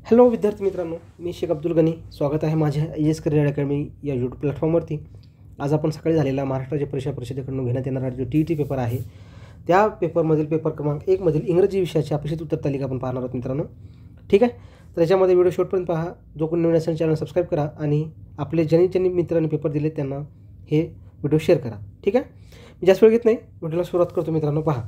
Hello विद्यार्थी मित्रांनो, मी शेख अब्दुल गनी. स्वागत आहे माझ्या ES करिअर अकॅडमी या यूट्यूब प्लॅटफॉर्मवरती. आज आपण सकाळी झालेला महाराष्ट्र राज्य परीक्षा परिषदेकडून घेण्यात येणारा जो TET पेपर आहे, त्या पेपरमधील पेपर क्रमांक 1 मधील इंग्रजी विषयाची अपेक्षित उत्तर तालिका आपण पाहणार आहोत मित्रांनो. ठीक आहे, तर याच्यामध्ये व्हिडिओ शेवटपर्यंत पहा. जो कोणी नवीन असेल चॅनल सबस्क्राईब करा आणि आपले ज्यांनी मित्रांनी पेपर दिले त्यांना हे व्हिडिओ शेअर करा. ठीक आहे, मी जास्त वेळ घेत नाही, व्हिडिओला सुरुवात करतो मित्रांनो. पहा,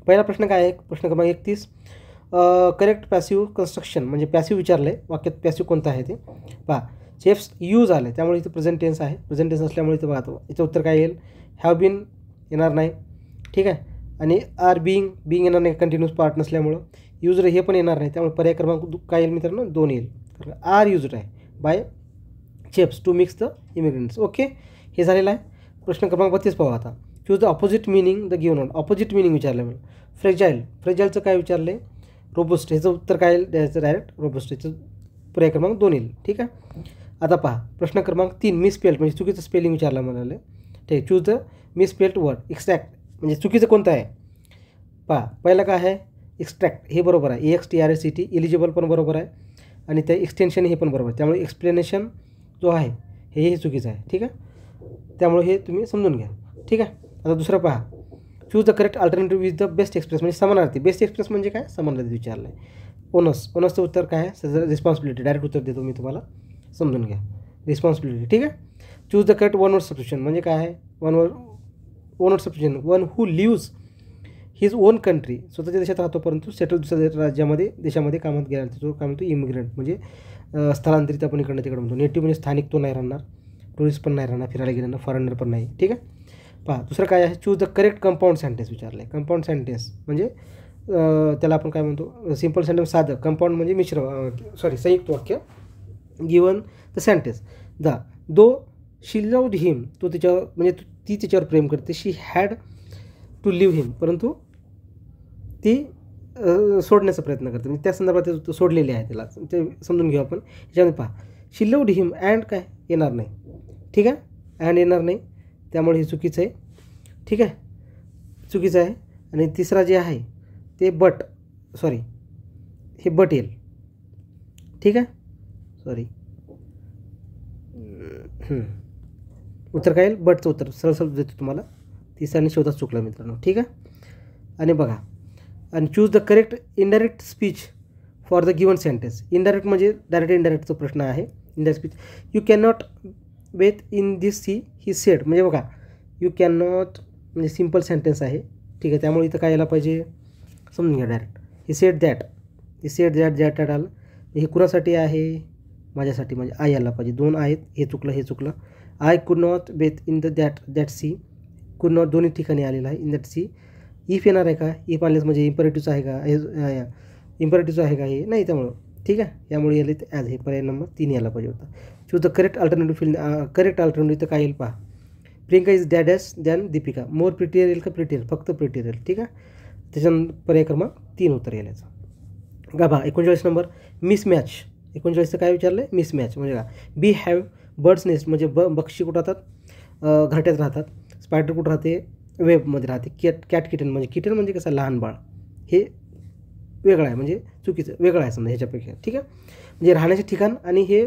पहिला प्रश्न काय आहे? प्रश्न क्रमांक 31. करेक्ट पॅसिव्ह कन्स्ट्रक्शन म्हणजे पॅसिव्ह विचारलं आहे, वाक्यात पॅसिव्ह कोणतं आहे ते पहा. चेफ्स यूज आले त्यामुळे इथं प्रेझेंट टेन्स आहे. प्रेझेंट टेन्स असल्यामुळे इथं बघा, याचं उत्तर काय येईल? हॅव बीन येणार नाही. ठीक आहे, आणि आर बिंग येणार नाही, कंटिन्यूस पार्ट नसल्यामुळं. युज्ड हे पण येणार नाही, त्यामुळे पर्याय क्रमांक काय येईल मित्रांनो? 2 येईल. कारण आर युज्ड आहे by chefs to mix the immigrants. Okay, हे झालेलं आहे. प्रश्न क्रमांक 32 पाहू आता. Choose the opposite meaning the given word. Opposite meaning विचारलं मला. फ्रेजाईलचं काय विचारलं आहे? रोबस्ट. ह्याचं उत्तर काय येईल? द्यायचं डायरेक्ट रोबस्ट. याचं पर्याय क्रमांक 2 येईल. ठीक आहे, आता पहा प्रश्न क्रमांक 3. मिसस्पेल्ड म्हणजे चुकीचं स्पेलिंग विचारलं म्हणाले. ठीक आहे, choose the misspelled word. Extract म्हणजे चुकीचं कोणतं आहे पहा. पहिलं काय आहे? एक्स्ट्रॅक्ट हे बरोबर आहे, EXTRACT. एलिजिबल पण बरोबर आहे आणि त्या एक्सटेन्शन हे पण बरोबर आहे. त्यामुळे एक्सप्लेनेशन जो आहे हे चुकीचं आहे. ठीक आहे, त्यामुळे हे तुम्ही समजून घ्या. ठीक आहे, आता दुसरं पहा. Choose the correct alternative with the best express म्हणजे समानार्थी. बेस्ट एक्सप्रेस म्हणजे काय? समानार्थी विचारलं आहे. ओनसचं उत्तर काय आहे? रिस्पॉन्सिबिलिटी. डायरेक्ट उत्तर देतो मी तुम्हाला, समजून घ्या. रिस्पॉन्सिबिलिटी. ठीक आहे, choose the correct one word substitution म्हणजे काय आहे? One word substitution. One who lives his own country. स्वतःच्या देशात राहतो परंतु सेटल दुसऱ्या देशामध्ये कामात गेला तो काय म्हणतो? इमिग्रंट म्हणजे स्थलांतरित आपण इकडनं तिकडं म्हणतो. नेटिव्ह म्हणजे स्थानिक तो नाही राहणार, टुरिस्ट पण नाही राहणार, फिरायला गेल्यानं फॉरेनर पण नाही. ठीक आहे, पहा दुसरं काय आहे? Choose the correct compound sentence विचारलं आहे. कंपाऊंड सेंटेन्स म्हणजे त्याला आपण काय म्हणतो? सिम्पल सेंटेन्स साधं. कंपाऊंड म्हणजे संयुक्त वाक्य. Given the sentence though she loved him. तो तिच्यावर म्हणजे ती तिच्यावर प्रेम करते. She had to leave him परंतु ती सोडण्याचा प्रयत्न करते, म्हणजे त्या संदर्भात सोडलेली आहे त्याला. ते समजून घेऊ आपण. ह्याच्यामध्ये पहा, शी लव्ड हिम अँड काय येणार नाही. ठीक आहे, अँड येणार नाही, त्यामुळे हे चुकीचं आहे. ठीक आहे, चुकीचं आहे. आणि तिसरा जे आहे ते हे बट येईल. ठीक आहे, उत्तर काय येईल? बटचं उत्तर सरळ देतो तुम्हाला. तिसरा आणि शेवटच चुकलं मित्रांनो. ठीक आहे, आणि बघा, आणि choose the correct indirect speech for the given sentence. Indirect म्हणजे डायरेक्ट इनडायरेक्टचा प्रश्न आहे. Indirect speech. You can not bathe in this sea he said म्हणजे बघा, यू कॅन नॉट म्हणजे सिम्पल सेंटेन्स आहे. ठीक आहे, त्यामुळे इथं काय यायला पाहिजे? समजून घ्या डायरेक्ट. ही सेड दॅट आलं. हे कुणासाठी आहे? माझ्यासाठी म्हणजे आय यायला पाहिजे. 2 आहेत, हे चुकलं. I could not bathe in the that sea. Could not दोन्ही ठिकाणी आलेलं आहे. In that C. इफ येणार आहे का? इफ आलेच म्हणजे इम्परेटिव्हचं आहे का? इम्परेटिव्हचं आहे का? हे नाही, त्यामुळं ठीक आहे, यामुळे यायला ते ॲज हे पर्याय नंबर 3 यायला पाहिजे होता. Choose the correct alternative correct alternative तर काय येईल पहा. Priyanka is dash dash than Deepika. More prettier येईल का प्रिटियर? फक्त प्रिटियर येईल. ठीक आहे, त्याच्यानंतर पर्याय क्रमांक 3 उत्तर येईल याचं. का पहा 39 नंबर. मिसमॅच. 39चं काय विचारलं आहे? मिसमॅच म्हणजे का? बी हॅव बर्ड्स नेस्ट म्हणजे पक्षी कुठं राहतात? घरट्यात राहतात. स्पायडर कुठं राहते? वेबमध्ये राहते. कॅट किटन म्हणजे कसं? लहान बाळ. हे वेगळं आहे म्हणजे चुकीचं, वेगळं आहे समजा ह्याच्यापेक्षा. ठीक आहे, म्हणजे राहण्याचे ठिकाण आणि हे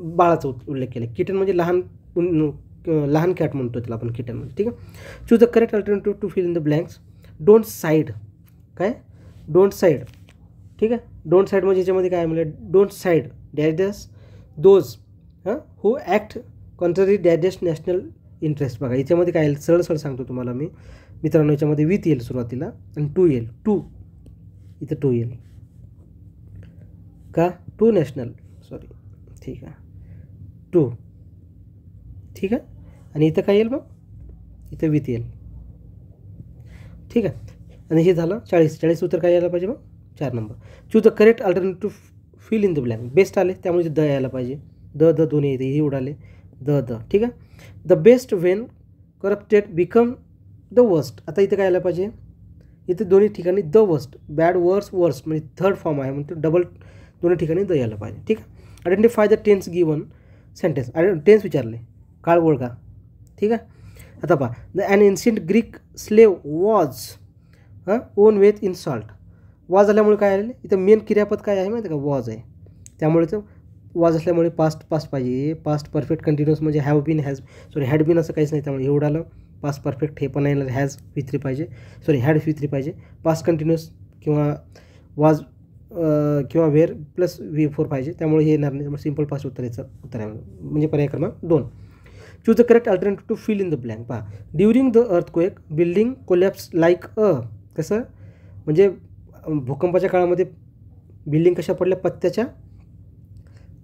बाळाचा उल्लेख केला. किटन म्हणजे लहान कॅट म्हणतो त्याला आपण, किटन म्हणजे. ठीक आहे, choose the correct alternative to fill in the blanks. Don't side. काय? Don't side. ठीक आहे, डोंट साईड म्हणजे ह्याच्यामध्ये काय म्हणजे? Don't side dash those who act contrary dash national interest. बघा याच्यामध्ये काय येईल? सरळ सांगतो तुम्हाला मी मित्रांनो. याच्यामध्ये विथ येईल सुरुवातीला आणि टू येईल. इथं टू येईल का? टू नॅशनल ठीक आहे, टू. ठीक आहे, आणि इथं काय येईल मग? इथं विथ येईल. ठीक आहे, आणि हे झालं 40 उत्तर काय यायला पाहिजे मग? 4 number. Choose the correct alternative fill in the blank. Best आले त्यामुळे द यायला पाहिजे. द दोन्ही येते, हे उडाले द. ठीक आहे, the best Wien corrupted become the worst. आता इथं काय यायला पाहिजे? इथं दोन्ही ठिकाणी द वर्स्ट. बॅड वर्स्ट म्हणजे थर्ड फॉर्म आहे म्हणतो, डबल दोन्ही ठिकाणी द यायला पाहिजे. ठीक आहे, identify the tense given sentence. Tense विचारले, काळ ओळखा. ठीक आहे, आता पहा. The an ancient Greek slave was own with in salt. Was आल्यामुळे काय आलेलं? इथं मेन क्रियापद काय आहे माहिती आहे का? वॉज आहे. त्यामुळे तर वाज असल्यामुळे पास्ट पाहिजे. पास्ट परफेक्ट कंटिन्युअस म्हणजे हॅव बीन हॅड बीन असं काहीच नाही, त्यामुळे एवढाला पास्ट परफेक्ट हे पण नाही येणार. हॅज V3 पाहिजे, हॅड V3 पाहिजे. पास्ट कंटिन्युअस किंवा वाज किंवा वेअर प्लस V4 पाहिजे, त्यामुळे हे येणार नाही. त्यामुळे सिम्पल पास्ट उत्तर आहे म्हणजे पर्याय क्रमांक 2. Choose the correct alternative to fill in the blank. पहा, during the earthquake building collapse like कसं म्हणजे भूकंपाच्या काळामध्ये बिल्डिंग कशा पडल्या,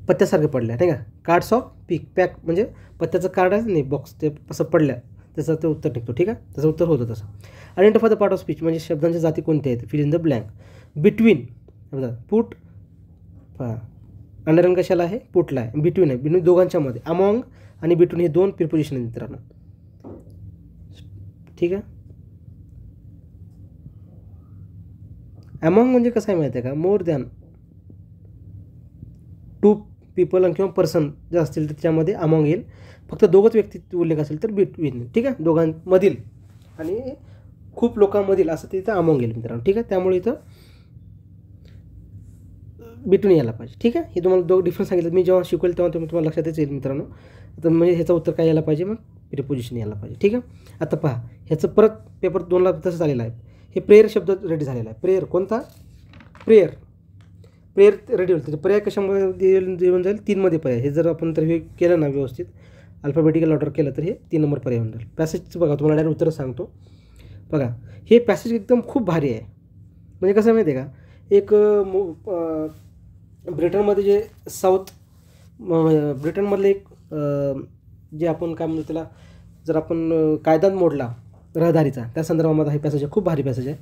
पत्त्यासारख्या पडल्या नाही का. कार्ड्स ऑफ पॅक म्हणजे पत्त्याचं कार्ड आहे नाही बॉक्स, ते असं पडल्या, त्याचं ते उत्तर निघतो. ठीक आहे, त्याचं उत्तर होतं तसं. Identify the part of speech म्हणजे शब्दांच्या जाती कोणत्या आहेत, fill in the blank. Between put, पहा अंडरलाईन कशाला आहे, पुटला आहे. बिटवीन आहे, बिटवीन दोघांच्या मध्ये. अमॉंग आणि बिटवीन हे 2 प्रिपोजिशन आहेत मित्रांनो. ठीक आहे, अमॉंग म्हणजे कसं आहे माहिती आहे का, मोर दॅन 2 पीपल किंवा पर्सन जे असतील तर त्याच्यामध्ये अमॉंग येईल. फक्त दोघंच व्यक्ती उल्लेख असेल तर बिटवीन. ठीक आहे, दोघांमधील आणि खूप लोकांमधील असं तिथं अमॉंग येईल मित्रांनो. ठीक आहे, त्यामुळे इथं बिटवीन यायला पाहिजे. ठीक आहे, हे तुम्हाला 2 डिफरन्स सांगितलं. मी जेव्हा शिकवेल तेव्हा तुम्हाला लक्षातच येईल मित्रांनो. तर म्हणजे ह्याचं उत्तर काय यायला पाहिजे, मग प्रिपोजिशन यायला पाहिजे. ठीक आहे, आता पहा ह्याचं परत पेपर 2ला तसंच आलेलं आहे. हे प्रेयर शब्द रेडी झालेला आहे. प्रेयर कोणता, प्रेयर रेडी होईल. त्याचे पर्याय कशामध्ये येऊन जाईल, 3मध्ये पर्याय. हे जर आपण तर हे केलं ना व्यवस्थित अल्फाबेटिकल ऑर्डर केलं तर हे 3 नंबर पर्याय होऊन जाईल. पॅसेजचं बघा, तुम्हाला डायरेक्ट उत्तर सांगतो. बघा हे पॅसेज एकदम खूप भारी आहे. म्हणजे कसं माहिती आहे का, एक ब्रिटनमध्ये जे ब्रिटनमधले एक जे आपण काय म्हणतो त्याला, जर आपण कायदा मोडला रहदारीचा त्या संदर्भामध्ये हे पॅसेज आहे. खूप भारी पॅसेज आहे.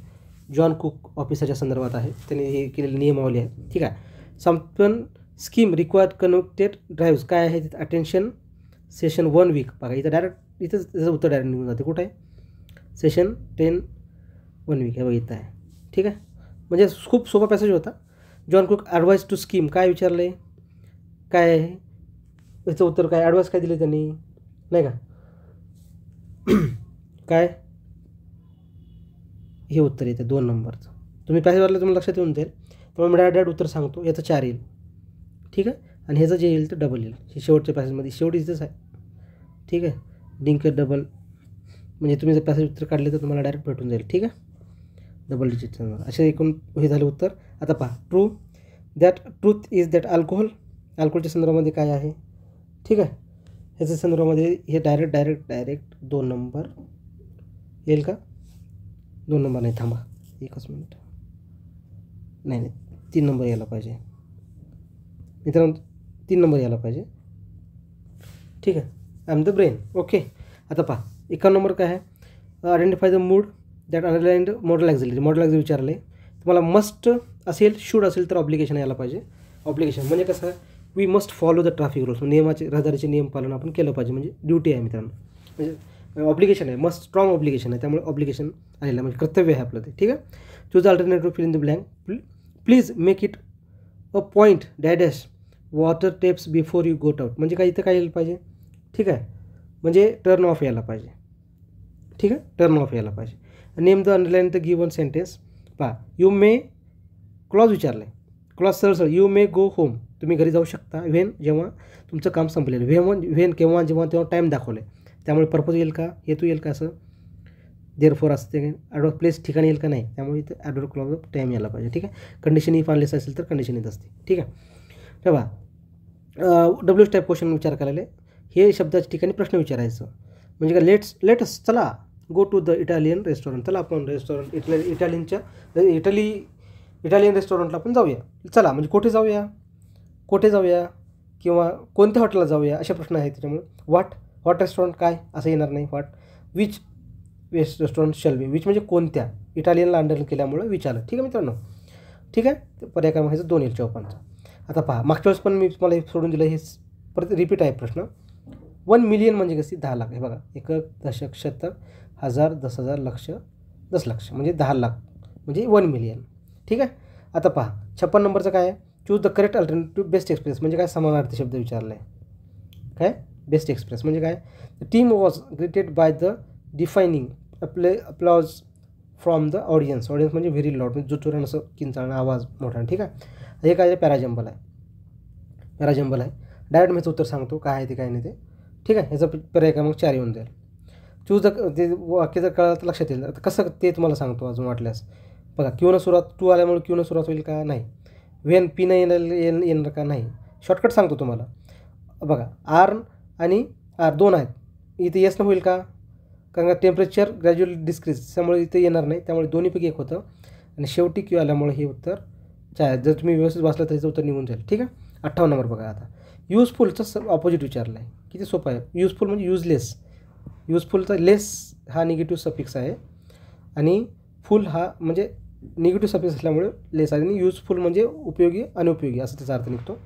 जॉन कुक ऑफिसरच्या संदर्भात आहे, त्यांनी हे केलेली नियमावली आहे. ठीक आहे, संपन स्कीम रिक्वायर्ड कनेक्टेड ड्राईव्ह काय आहे, अटेन्शन सेशन 1 वीक. बघा इथं डायरेक्ट इथंच त्याचं उत्तर डायरेक्ट निघून जाते. कुठं आहे, सेशन 10 1 वीक हे बघा इथं आहे. ठीक आहे, म्हणजे खूप सोपा पॅसेज होता. John Cook advice to scheme काय विचारलं आहे, काय आहे याचं उत्तर, काय ॲडवाइस काय दिले त्यांनी नाही का, काय हे उत्तर येतं 2 नंबरचं. तुम्ही पॅसेज वाटलं तुम्हाला लक्षात येऊन जाईल. त्यामुळे मी डायरेक्ट उत्तर सांगतो, याचं 4 येईल. ठीक आहे, आणि ह्याचं जे येईल तर डबल येईल. हे शेवटच्या पॅसेजमध्ये शेवटी इथंच आहे. ठीक आहे, डिंक डबल म्हणजे तुम्ही जर पॅसेज उत्तर काढले तर तुम्हाला डायरेक्ट भेटून जाईल. ठीक आहे, डबल डिजिटचं असे एकूण हे झालं उत्तर. आता पहा, ट्रूथ इज दॅट अल्कोहोलच्या संदर्भामध्ये काय आहे. ठीक आहे, ह्याच्या संदर्भामध्ये हे डायरेक्ट 2 नंबर येईल का, 2 नंबर नाही, थांबा एकच मिनिट, नाही 3 नंबर यायला पाहिजे मित्रांनो, 3 नंबर यायला पाहिजे. ठीक आहे, I am the brain. Okay, आता पहा 51 नंबर काय आहे, identify the mood that underlined model auxiliary विचारले. तुम्हाला मस्ट असेल, शूड असेल तर ऑब्लिगेशन यायला पाहिजे. ऑब्लिगेशन म्हणजे कसं, we must follow the traffic rules, नियमाचे रहदारीचे नियम पालन आपण केलं पाहिजे, म्हणजे ड्युटी आहे मित्रांनो. म्हणजे ऑब्लिगेशन आहे, मस्ट स्ट्रॉंग ऑब्लिगेशन आहे, त्यामुळे ऑब्लिगेशन आलेलं आहे म्हणजे कर्तव्य आहे आपलं ते. ठीक आहे, choose alternative fill in the blank. Please make it a point dash water taps before you got out म्हणजे काय, इथं काय यायला पाहिजे. ठीक आहे, म्हणजे टर्न ऑफ यायला पाहिजे. ठीक आहे, टर्न ऑफ यायला पाहिजे. Name the underline the given sentence. पहा, यू मे क्लॉज विचारलं आहे. क्लॉज सरळ यू मे गो होम, तुम्ही घरी जाऊ शकता. व्हेन जेव्हा तुमचं काम संपलेलं, व्हेन केव्हा जेव्हा टाईम दाखवलं आहे, त्यामुळे पर्पज येईल का, हेतू येईल का, असं देअरफॉर असते. ॲडवर्ब प्लेस ठिकाणी येईल का, नाही, त्यामुळे इथं ॲडवर्ब क्लॉज ऑफ टाईम यायला पाहिजे. ठीक आहे, कंडिशन इफ अनलेस असेल तर कंडिशन येत असते. ठीक आहे, तेव्हा डब्ल्यूच टाईप क्वेश्चन विचार करायला, हे शब्दाच्या ठिकाणी प्रश्न विचारायचं. म्हणजे काय, लेटस चला go to the Italian restaurant, चला आपण रेस्टॉरंट इटालियन रेस्टॉरंटला आपण जाऊया. चला म्हणजे कुठे जाऊया किंवा कोणत्या हॉटेलला जाऊया, असे प्रश्न आहेत. त्याच्यामुळे व्हॉट रेस्टॉरंट काय असं येणार नाही. Which restaurant shall be, which म्हणजे कोणत्या, इटालियनला अंडरलाईन केल्यामुळे विचारलं. ठीक आहे मित्रांनो. ठीक आहे, पर्याय क्रमांक 2 येईल 54. आता पहा, मागच्या वेळेस पण मी तुम्हाला हे सोडून दिलं, हे परत रिपीट आहे प्रश्न. 1 मिलियन म्हणजे कशी, 10 लाख. हे बघा, 1 दशक, शतक, 1000, 10,000, लक्ष, 10 लाख म्हणजे 10 लाख म्हणजे 1 मिलियन. ठीक आहे, आता पहा 56 नंबरचं काय आहे, choose the correct alternative best express म्हणजे काय, समानार्थी शब्द विचारला आहे. काय, बेस्ट एक्सप्रेस म्हणजे काय, the team was greeted by the deafening applause from the audience म्हणजे व्हेरी लाऊड, म्हणजे जो चोरानं असं किंचाळणं, आवाज मोठा. ठीक आहे, हे काय पॅराजम्बल आहे. पॅराजंबल आहे. डायरेक्ट मी याचं उत्तर सांगतो काय आहे ते काय नाही ते. ठीक आहे, ह्याचा पर्याय क्रमांक 4 येऊन जाईल. चूज ते वाक्य जर कळलं तर लक्षात येईल. आता कसं ते तुम्हाला सांगतो अजून वाटल्यास. बघा, क्यूनं सुरुवात, टू आल्यामुळे क्यूनं सुरुवात होईल का? नाही. व्हेन पीनं येणार का? नाही. शॉर्टकट सांगतो तुम्हाला. बघा, आर आणि आर 2 आहेत, इथे येसनं होईल का? कारण का टेम्परेचर ग्रॅज्युअली डिस्क्रीज, त्यामुळे इथे येणार नाही, त्यामुळे दोन्हीपैकी एक होतं. आणि शेवटी क्यू आल्यामुळे हे उत्तर चाय. जर तुम्ही व्यवस्थित वाचलं तर याचं उत्तर निघून जाईल. ठीक आहे. 58 नंबर बघा. आता युजफुलचं ऑपोजिट विचारलं आहे. किती सोपं आहे. युजफुल म्हणजे युजलेस. युजफुलचा लेस हा निगेटिव्ह सफिक्स आहे आणि फुल हा म्हणजे निगेटिव्ह सफिक्स असल्यामुळे लेस आहे. आणि युजफुल म्हणजे उपयोगी अनुपयोगी असं त्याचा अर्थ निघतो.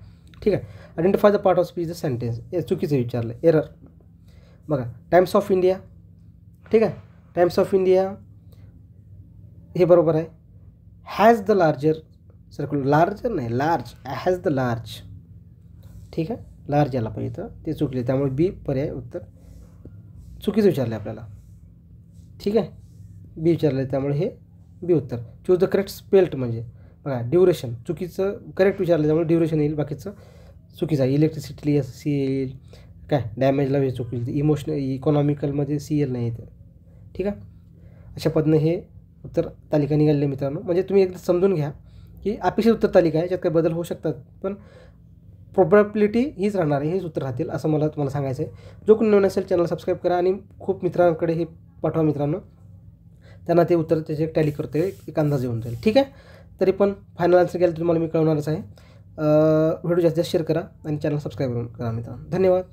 ठीक आहे. Identify the part of speech the sentence. हे चुकीचं विचारलं आहे. एरर. बघा, टाइम्स ऑफ इंडिया. ठीक आहे. टाइम्स ऑफ इंडिया हे बरोबर आहे. Has the larger circle, larger नाही, लार्ज, हॅज द लार्ज. ठीक आहे, लार्ज याला पाहिजे तर ते चुकले, त्यामुळे बी पर्याय उत्तर चुकीचं विचारलं आहे आपल्याला. ठीक आहे, बी विचारलं आहे त्यामुळे हे बी उत्तर. चूज द करेक्ट स्पेल्ट म्हणजे बघा, ड्युरेशन चुकीचं, करेक्ट विचारलं त्यामुळे ड्युरेशन येईल, बाकीचं चुकीचं आहे. इलेक्ट्रिसिटी सी येईल, काय डॅमेजला हे चुकील. इमोशनल इकॉनॉमिकलमध्ये सी एल नाही येतं. ठीक आहे, अशा पद्धतीने हे उत्तर तालिका निघालेली मित्रांनो. म्हणजे तुम्ही एकदा समजून घ्या की अपेक्षित उत्तर तालिका आहे, याच्यात काही बदल होऊ शकतात, पण प्रोबॅबिलिटी हीच राहणार आहे, हेच उत्तर राहतील असं मला तुम्हाला सांगायचं आहे. जो कोणी नवीन असेल चॅनल सबस्क्राईब करा आणि खूप मित्रांकडे हे पाठवा मित्रांनो, त्यांना ते उत्तर त्याचे टॅली करते एक अंदाज येऊन जाईल. ठीक आहे, तरी पण फायनल आन्सर केलं तर तुम्हाला मी कळवणारच आहे. व्हिडिओ जास्तीत जास्त शेअर करा आणि चॅनल सबस्क्राईब करा मित्रांनो. धन्यवाद.